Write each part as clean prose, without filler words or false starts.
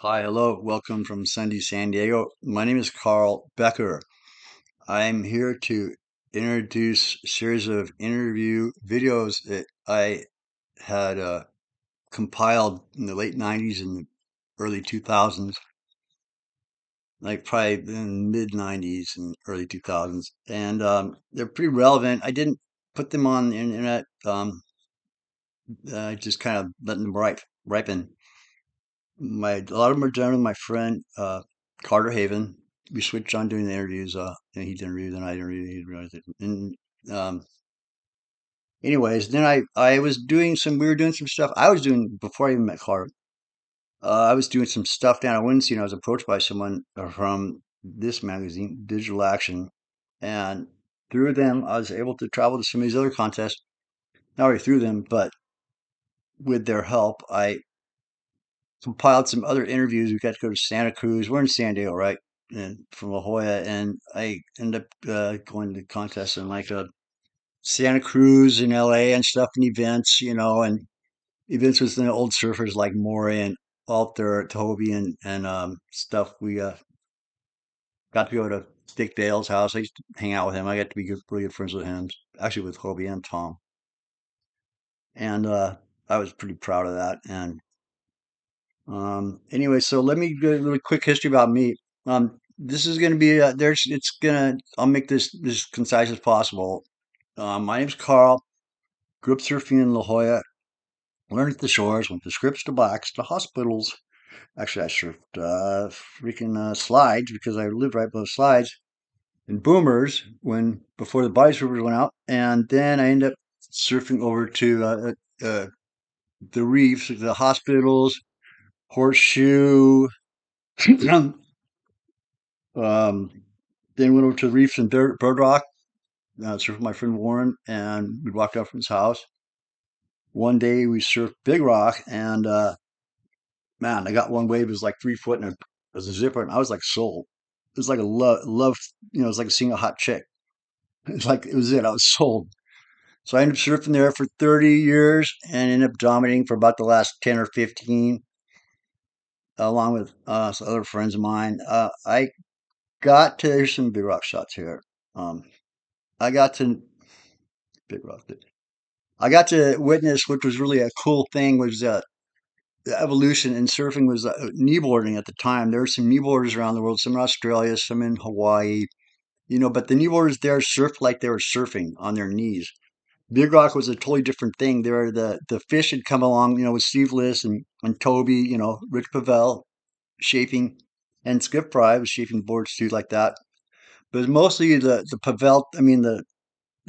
Hi, hello, welcome from sunny San Diego. My name is Carl Becker. I'm here to introduce a series of interview videos that I had compiled in the late 90s and early 2000s, like probably in mid 90s and early 2000s. And they're pretty relevant. I didn't put them on the internet, I just kind of letting them ripen. A lot of them are done with my friend Carter Haven. We switched on doing the interviews. And he did interview, then I interviewed, he interviewed. And um, anyways, then I was doing we were doing some stuff. I was doing before I even met Carter. I was doing some stuff down at Wednesday, and I was approached by someone from this magazine, Digital Action, and through them, I was able to travel to some of these other contests. Not only through them, but with their help, I compiled some other interviews. We got to go to Santa Cruz. We're in San Diego, right? And from La Jolla, and I ended up going to contests in like Santa Cruz in LA and stuff and events, and events with the old surfers like Morey and Alter, Toby and stuff. We got to go to Dick Dale's house. I used to hang out with him. I got to be really good friends with him, actually with Toby and Tom. And I was pretty proud of that. And anyway, so let me do a really quick history about me. This is going to be I'll make this as concise as possible. My name's Carl. Grew up surfing in La Jolla. Learned at the shores. Went to Scripps to Blacks to hospitals. Actually, I surfed freaking slides because I lived right above slides and boomers before the body surfers went out. And then I ended up surfing over to the reefs, the hospitals, Horseshoe. Um, then went over to the reefs in Bird Rock, surfed with my friend Warren, and we walked out from his house. One day we surfed Big Rock, and man, I got one wave. It was like 3 foot, and it was a zipper, and I was like sold. It was like a love, it was like seeing a hot chick. It's like it was it. I was sold. So I ended up surfing there for 30 years and ended up dominating for about the last 10 or 15, along with some other friends of mine. I got to, Here's some Big Rock shots here. Um, I got to Big Rock. I got to witness, which was really a cool thing, was the evolution in surfing was kneeboarding at the time. There were some kneeboarders around the world, some in Australia, some in Hawaii, but the kneeboarders there surfed like they were surfing on their knees. Big Rock was a totally different thing. There, the fish had come along, with Steve Liss and Toby, Rich Pavel shaping, and Skip Fry was shaping boards too, like that. But mostly the Pavel, the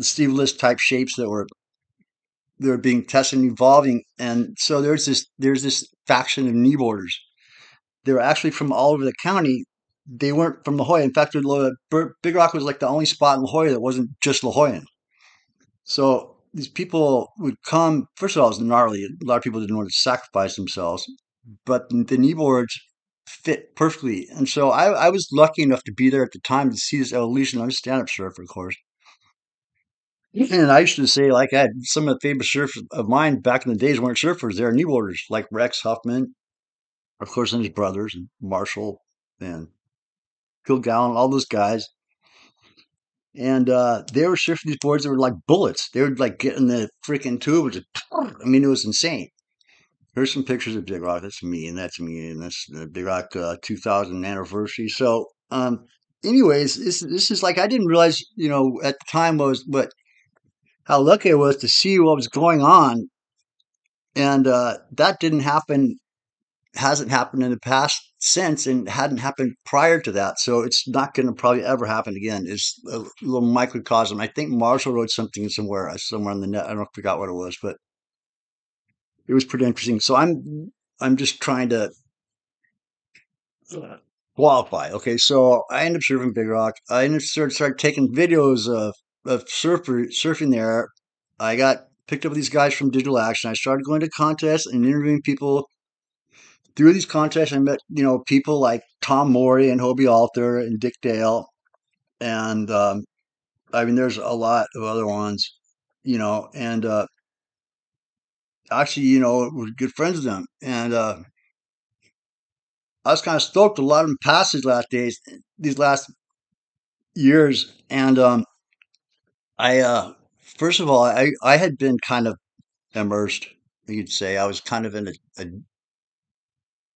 Steve Liss type shapes that were being tested and evolving. And so there's this faction of kneeboarders. They were actually from all over the county. They weren't from La Jolla. In fact, Big Rock was like the only spot in La Jolla that wasn't just La Jolla. So these people would come. First of all, it was gnarly. A lot of people didn't want to sacrifice themselves, but the kneeboards fit perfectly. And so I was lucky enough to be there at the time to see this evolution. I'm a stand-up surfer, of course. And I used to say, like, I had some of the famous surfers of mine back in the days weren't surfers; they were kneeboarders, like Rex Huffman, of course, and his brothers, and Marshall and Phil Gallen, all those guys. And they were surfing these boards that were like bullets. They would like get in the freaking tube. It was insane. Here's some pictures of Big Rock. That's me, and that's me, and that's the Big Rock 2000 anniversary. So, anyways, this is like I didn't realize, at the time was what how lucky I was to see what was going on, and that didn't happen, hasn't happened in the past since, and hadn't happened prior to that. So it's not going to probably ever happen again. It's a little microcosm. I think Marshall wrote something somewhere on the net. I don't forgot what it was, but it was pretty interesting. So I'm just trying to qualify. Okay, so I ended up surfing Big Rock. I ended up started taking videos of surfing there. I got picked up with these guys from Digital Action. I started going to contests and interviewing people. Through these contests, I met, people like Tom Morey and Hobie Alter and Dick Dale. And there's a lot of other ones, and actually, we're good friends with them. And I was kind of stoked. A lot of them passed these last years, and I first of all, I had been kind of immersed. You'd say I was kind of in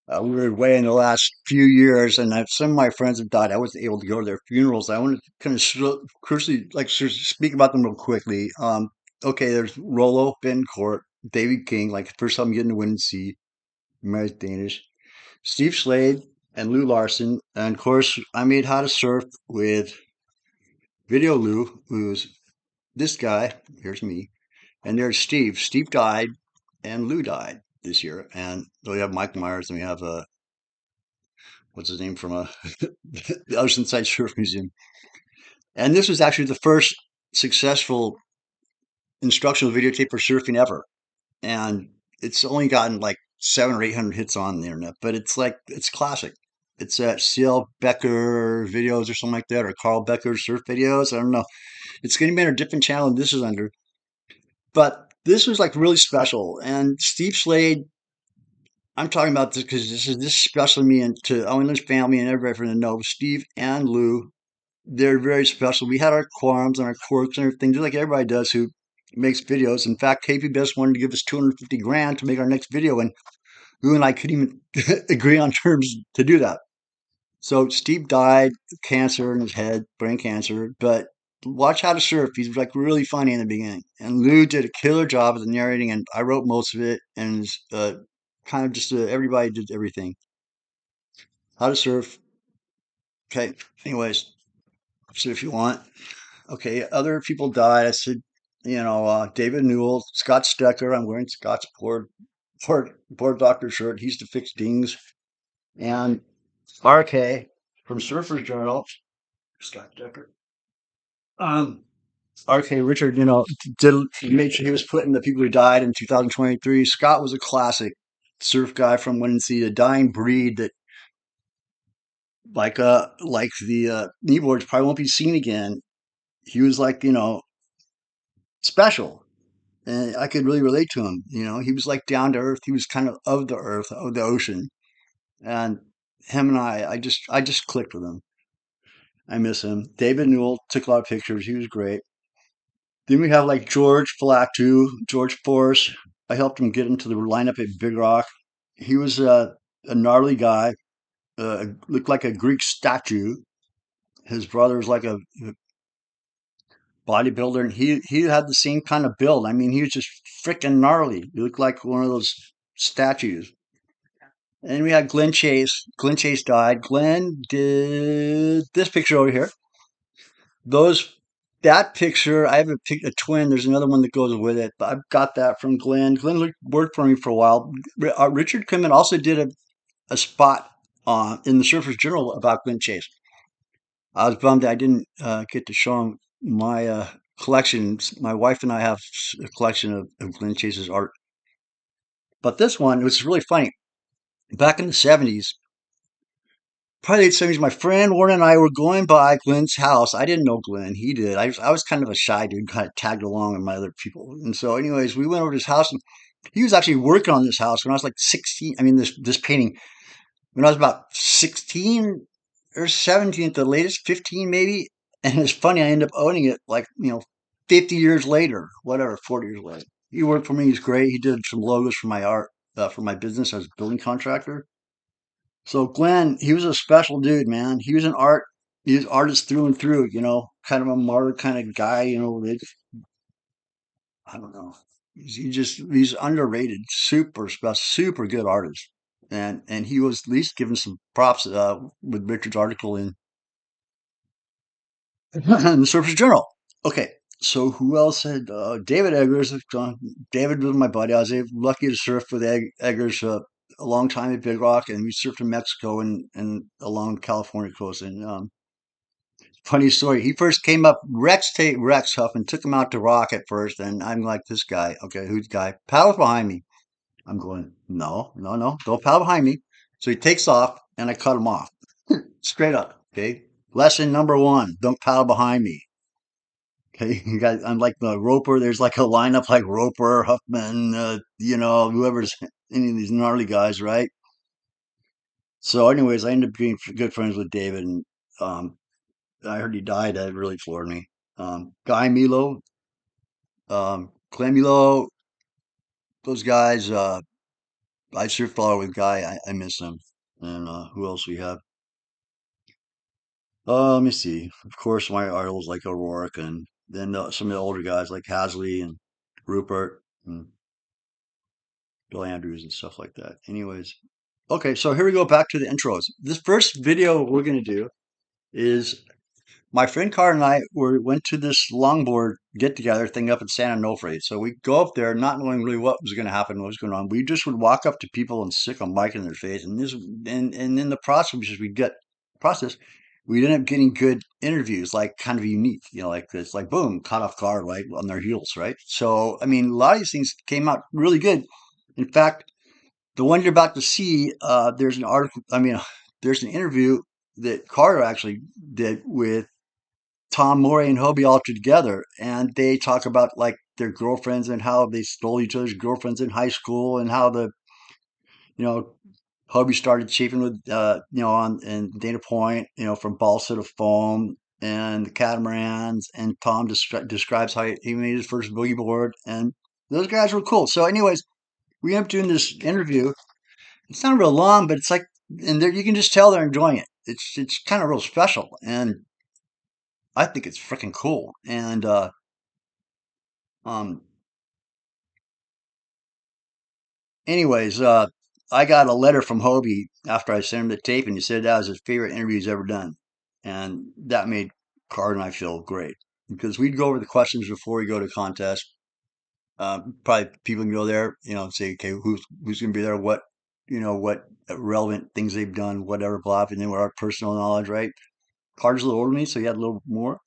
a weird way in the last few years, and some of my friends have died. I wasn't able to go to their funerals. I wanted to kind of crucially, like, speak about them real quickly. Okay, there's Rolo, Ben Court, David King, like first time getting to win and see, married Danish, Steve Slade, and Lou Larson. And of course, I made How to Surf with Video Lou, who's this guy. Here's me. And there's Steve. Steve died, and Lou died this year. And we have Mike Myers, and we have what's his name from the Oceanside Surf Museum. And this was actually the first successful instructional videotape for surfing ever. And it's only gotten like 700 or 800 hits on the internet, but it's like it's classic. It's at CL Becker videos or something like that, or Carl Becker surf videos. I don't know. It's going to be on a different channel than this is under. But this was like really special. And Steve Slade, I'm talking about this because this is special to me and to Owen's family and everybody from the know. Steve and Lou, they're very special. We had our qualms and our quirks and everything, just like everybody does who makes videos. In fact, KP Best wanted to give us 250 grand to make our next video, and Lou and I couldn't even agree on terms to do that. So Steve died of cancer in his head, brain cancer, but watch How to Surf. He's like really funny in the beginning. And Lou did a killer job of the narrating, and I wrote most of it, and kind of just everybody did everything. How to Surf. Okay. Anyways, so if you want. Okay, other people died. I said, David Newell, Scott Stecker. I'm wearing Scott's board doctor shirt. He's to fix dings. And RK from Surfer's Journal, Scott Stecker. Um, RK Richard, did made sure he was put in the people who died in 2023. Scott was a classic surf guy from Windsea, a dying breed that, like the kneeboards, probably won't be seen again. He was like, special. And I could really relate to him. He was like down to earth. He was kind of the earth, of the ocean. And him and I just clicked with him. I miss him. David Newell took a lot of pictures. He was great. Then we have like George Flatu, George Force. I helped him get into the lineup at Big Rock. He was a gnarly guy, looked like a Greek statue. His brother was like a bodybuilder, and he had the same kind of build. I mean, he was just freaking gnarly. He looked like one of those statues. And we had Glenn Chase. Glenn Chase died. Glenn did this picture over here. Those that picture, I have a twin. There's another one that goes with it, but I've got that from Glenn. Glenn worked for me for a while. Richard Clement also did a spot in the Surfer's Journal about Glenn Chase. I was bummed that I didn't get to show him my collection. My wife and I have a collection of Glenn Chase's art. But this one was really funny. Back in the 70s, probably late 70s, my friend Warren and I were going by Glenn's house. I didn't know Glenn. He did. I was kind of a shy dude, kind of tagged along with my other people. And so, anyways, we went over to his house, and he was actually working on this house when I was like 16. I mean, this painting when I was about 16 or 17 at the latest, 15 maybe. And it's funny, I ended up owning it like, 50 years later, whatever, 40 years later. He worked for me. He's great. He did some logos for my art, for my business as a building contractor. So Glenn, he was a special dude, man. He was artist through and through, kind of a martyr kind of guy, I don't know. He's underrated, super special, super good artist. And he was at least given some props with Richard's article in in the Surface Journal. Okay, so who else had David Eggers? David was my buddy. I was lucky to surf with Eggers a long time at Big Rock, and we surfed in Mexico and along the California coast. And funny story, he first came up. Rex Huffman took him out to rock at first, and I'm like, this guy. Okay, who's the guy? Paddles behind me. I'm going, no, no, no, don't paddle behind me. So he takes off, and I cut him off straight up. Okay, lesson number one: don't paddle behind me. Okay, you guys, I'm like the Roper. There's like a lineup like Roper, Huffman, whoever's any of these gnarly guys, right? So, anyways, I ended up being good friends with David, and um, I heard he died. That really floored me. Guy Milo, Clemilo, those guys. I sure follow with Guy. I miss him. And who else we have? Let me see. Of course, my idols like O'Rourke, and then some of the older guys like Hasley and Rupert and Bill Andrews and stuff like that. Anyways, okay, so here we go back to the intros. This first video we're gonna do is my friend Carr and I went to this longboard get together thing up in San Onofre. So we go up there not knowing really what was going to happen, what was going on. We just would walk up to people and stick a mic in their face, and in the process, which is we get process, we'd end up getting good interviews, like kind of unique, like it's like boom, caught off guard, right on their heels, right. So I mean, a lot of these things came out really good. In fact, the one you're about to see, there's an article. I mean, there's an interview that Carter actually did with Tom Morey and Hobie Alter together, and they talk about like their girlfriends and how they stole each other's girlfriends in high school, and how the you know Hobie started chafing with on in Dana Point, from balsa to foam and the catamarans, and Tom describes how he made his first boogie board, and those guys were cool. So, anyways, we end up doing this interview. It's not real long, but it's like, and you can just tell they're enjoying it. It's kind of real special, and I think it's freaking cool. And um, anyways, I got a letter from Hobie after I sent him the tape, and he said that was his favorite interview he's ever done, and that made Card and I feel great because we'd go over the questions before we go to contest. Probably people can go there, and say, okay, who's going to be there, what relevant things they've done, whatever, blah, and then with our personal knowledge, right? Card's a little older than me, so he had a little more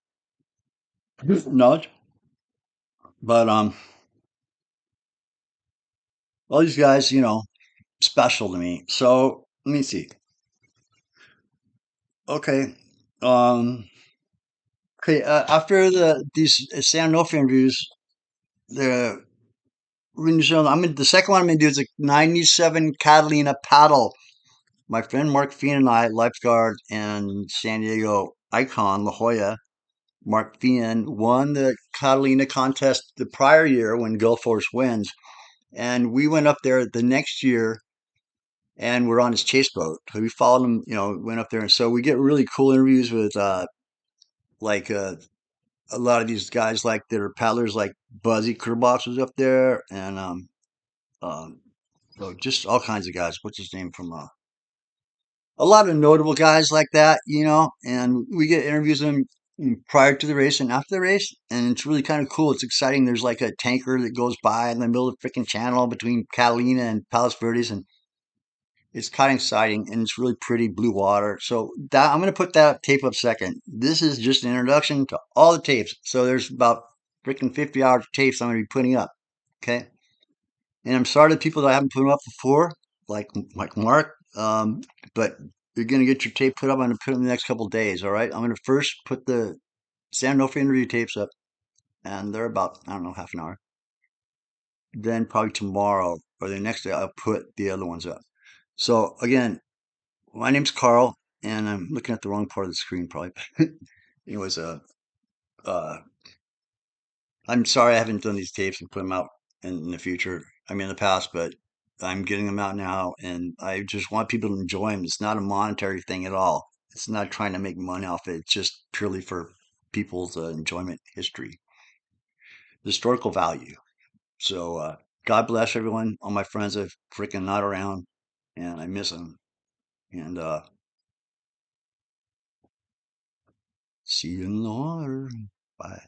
knowledge, but all these guys, special to me. So let me see. Okay. Um, okay. After these San Onofre interviews, the the second one I'm gonna do is a '97 Catalina paddle. My friend Mark Fien and I, lifeguard and San Diego icon La Jolla. Mark Fien won the Catalina contest the prior year when Gulf Force wins, and we went up there the next year and we're on his chase boat. So we followed him, went up there, and so we get really cool interviews with like a lot of these guys like that are paddlers, like Buzzy Kerbox was up there, and um, so just all kinds of guys. What's his name from a lot of notable guys like that, and we get interviews with them prior to the race and after the race, and it's really kind of cool. It's exciting. There's like a tanker that goes by in the middle of the freaking channel between Catalina and Palos Verdes, and it's kind of exciting, and it's really pretty blue water. So that I'm going to put that tape up second. This is just an introduction to all the tapes. So there's about freaking 50 hours of tapes I'm going to be putting up. Okay. And I'm sorry to people that I haven't put them up before, like Mark. But you're going to get your tape put up. I'm going to put them in the next couple of days. All right. I'm going to first put the San Onofre interview tapes up, and they're about, I don't know, half an hour. Then probably tomorrow or the next day, I'll put the other ones up. So again, my name's Carl, and I'm looking at the wrong part of the screen, probably. Anyways, uh, I'm sorry I haven't done these tapes and put them out in the future. I mean, in the past, but I'm getting them out now, and I just want people to enjoy them. It's not a monetary thing at all. It's not trying to make money off it. It's just purely for people's enjoyment, history, historical value. So, God bless everyone. All my friends are freaking not around, and I miss them. And see you in the water. Bye.